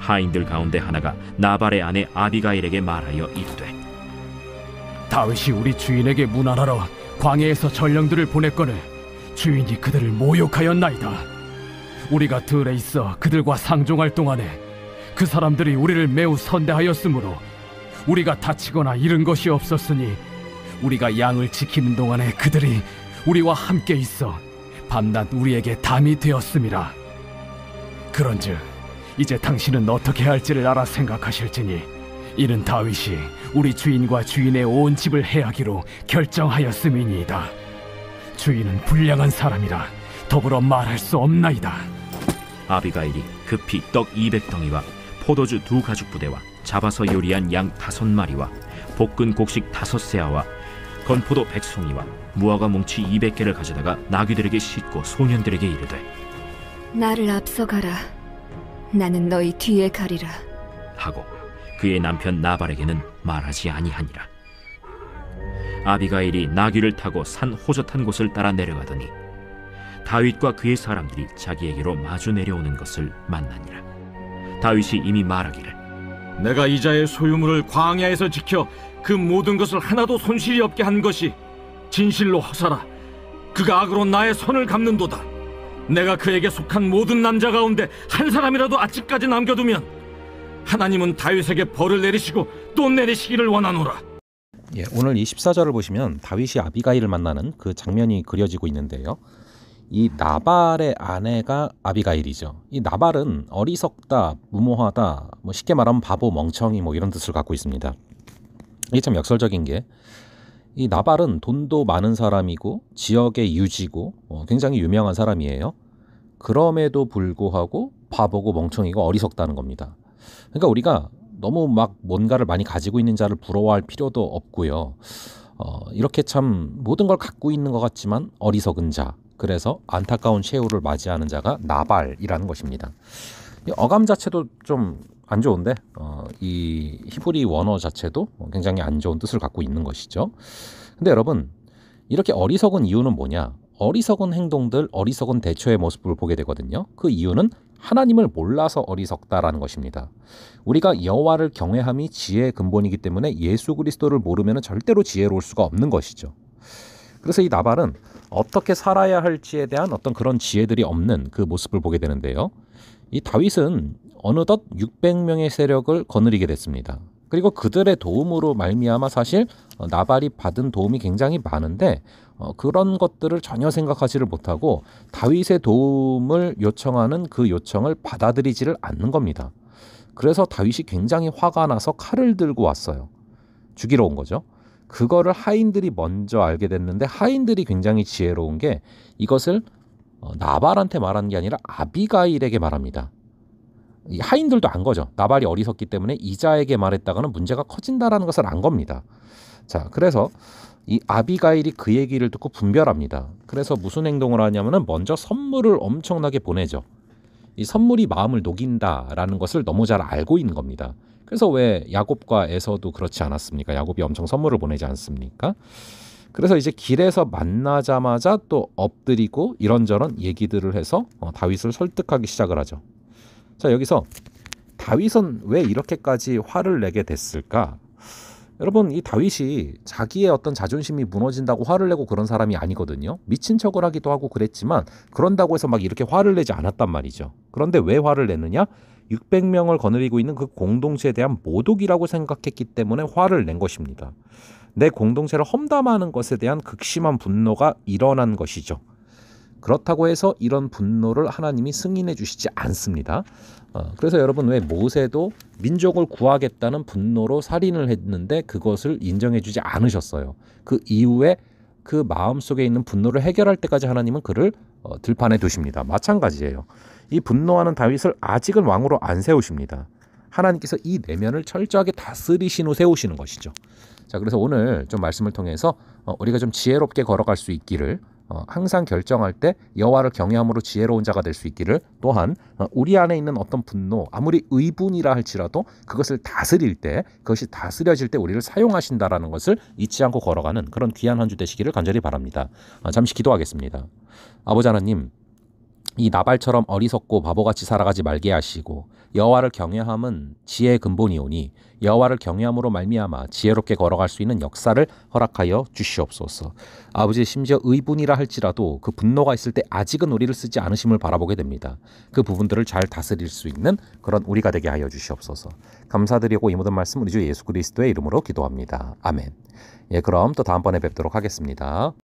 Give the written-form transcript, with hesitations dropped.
하인들 가운데 하나가 나발의 아내 아비가일에게 말하여 이르되, 다윗이 우리 주인에게 문안하러 광야에서 전령들을 보냈거늘 주인이 그들을 모욕하였나이다. 우리가 들에 있어 그들과 상종할 동안에 그 사람들이 우리를 매우 선대하였으므로 우리가 다치거나 잃은 것이 없었으니 우리가 양을 지키는 동안에 그들이 우리와 함께 있어 밤낮 우리에게 담이 되었음이라. 그런즉 이제 당신은 어떻게 할지를 알아 생각하실지니 이는 다윗이 우리 주인과 주인의 온 집을 해하기로 결정하였음이니이다. 주인은 불량한 사람이라 더불어 말할 수 없나이다. 아비가일이 급히 떡 200덩이와 포도주 2가죽 부대와 잡아서 요리한 양 5마리와 볶은 곡식 5세아와 건포도 100송이와 무화과 뭉치 200개를 가져다가 나귀들에게 싣고 소년들에게 이르되, 나를 앞서가라. 나는 너희 뒤에 가리라. 하고 그의 남편 나발에게는 말하지 아니하니라. 아비가일이 나귀를 타고 산 호젓한 곳을 따라 내려가더니 다윗과 그의 사람들이 자기에게로 마주 내려오는 것을 만나니라. 다윗이 이미 말하기를, 내가 이자의 소유물을 광야에서 지켜 그 모든 것을 하나도 손실이 없게 한 것이 진실로 허사라. 그가 악으로 나의 손을 갚는도다. 내가 그에게 속한 모든 남자 가운데 한 사람이라도 아직까지 남겨두면 하나님은 다윗에게 벌을 내리시고 또 내리시기를 원하노라. 오늘 이 14절을 보시면 다윗이 아비가일을 만나는 그 장면이 그려지고 있는데요. 이 나발의 아내가 아비가일이죠. 이 나발은 어리석다, 무모하다, 쉽게 말하면 바보, 멍청이 이런 뜻을 갖고 있습니다. 이게 참 역설적인 게, 이 나발은 돈도 많은 사람이고 지역의 유지고 굉장히 유명한 사람이에요. 그럼에도 불구하고 바보고 멍청이고 어리석다는 겁니다. 그러니까 우리가 너무 막 뭔가를 많이 가지고 있는 자를 부러워할 필요도 없고요. 이렇게 참 모든 걸 갖고 있는 것 같지만 어리석은 자, 그래서 안타까운 최후를 맞이하는 자가 나발이라는 것입니다. 이 어감 자체도 좀 안 좋은데 이 히브리 원어 자체도 굉장히 안 좋은 뜻을 갖고 있는 것이죠. 근데 여러분, 이렇게 어리석은 이유는 뭐냐? 어리석은 행동들, 어리석은 대처의 모습을 보게 되거든요. 그 이유는 하나님을 몰라서 어리석다라는 것입니다. 우리가 여호와를 경외함이 지혜의 근본이기 때문에 예수 그리스도를 모르면 절대로 지혜로울 수가 없는 것이죠. 그래서 이 나발은 어떻게 살아야 할지에 대한 어떤 그런 지혜들이 없는 그 모습을 보게 되는데요. 이 다윗은 어느덧 600명의 세력을 거느리게 됐습니다. 그리고 그들의 도움으로 말미암아 사실 나발이 받은 도움이 굉장히 많은데 그런 것들을 전혀 생각하지를 못하고 다윗의 도움을 요청하는 그 요청을 받아들이지를 않는 겁니다. 그래서 다윗이 굉장히 화가 나서 칼을 들고 왔어요. 죽이러 온 거죠. 그거를 하인들이 먼저 알게 됐는데 하인들이 굉장히 지혜로운 게 이것을 나발한테 말하는 게 아니라 아비가일에게 말합니다. 이 하인들도 안 거죠. 나발이 어리석기 때문에 이자에게 말했다가는 문제가 커진다라는 것을 안 겁니다. 자, 그래서 이 아비가일이 그 얘기를 듣고 분별합니다. 그래서 무슨 행동을 하냐면은 먼저 선물을 엄청나게 보내죠. 이 선물이 마음을 녹인다라는 것을 너무 잘 알고 있는 겁니다. 그래서 왜 야곱과 에서도 그렇지 않았습니까? 야곱이 엄청 선물을 보내지 않습니까? 그래서 이제 길에서 만나자마자 또 엎드리고 이런저런 얘기들을 해서 다윗을 설득하기 시작을 하죠. 자, 여기서 다윗은 왜 이렇게까지 화를 내게 됐을까? 여러분, 이 다윗이 자기의 어떤 자존심이 무너진다고 화를 내고 그런 사람이 아니거든요. 미친 척을 하기도 하고 그랬지만 그런다고 해서 막 이렇게 화를 내지 않았단 말이죠. 그런데 왜 화를 내느냐? 600명을 거느리고 있는 그 공동체에 대한 모독이라고 생각했기 때문에 화를 낸 것입니다. 내 공동체를 험담하는 것에 대한 극심한 분노가 일어난 것이죠. 그렇다고 해서 이런 분노를 하나님이 승인해 주시지 않습니다. 그래서 여러분, 왜 모세도 민족을 구하겠다는 분노로 살인을 했는데 그것을 인정해 주지 않으셨어요. 그 이후에 그 마음속에 있는 분노를 해결할 때까지 하나님은 그를 들판에 두십니다. 마찬가지예요. 이 분노하는 다윗을 아직은 왕으로 안 세우십니다. 하나님께서 이 내면을 철저하게 다스리신 후 세우시는 것이죠. 자, 그래서 오늘 좀 말씀을 통해서 우리가 좀 지혜롭게 걸어갈 수 있기를, 항상 결정할 때 여호와를 경외함으로 지혜로운 자가 될 수 있기를, 또한 우리 안에 있는 어떤 분노, 아무리 의분이라 할지라도 그것을 다스릴 때, 그것이 다스려질 때 우리를 사용하신다라는 것을 잊지 않고 걸어가는 그런 귀한 한 주 되시기를 간절히 바랍니다. 잠시 기도하겠습니다. 아버지 하나님, 이 나발처럼 어리석고 바보같이 살아가지 말게 하시고 여호와를 경외함은 지혜의 근본이오니 여호와를 경외함으로 말미암아 지혜롭게 걸어갈 수 있는 역사를 허락하여 주시옵소서. 아버지, 심지어 의분이라 할지라도 그 분노가 있을 때 아직은 우리를 쓰지 않으심을 바라보게 됩니다. 그 부분들을 잘 다스릴 수 있는 그런 우리가 되게 하여 주시옵소서. 감사드리고 이 모든 말씀 우리 주 예수 그리스도의 이름으로 기도합니다. 아멘. 예, 그럼 또 다음번에 뵙도록 하겠습니다.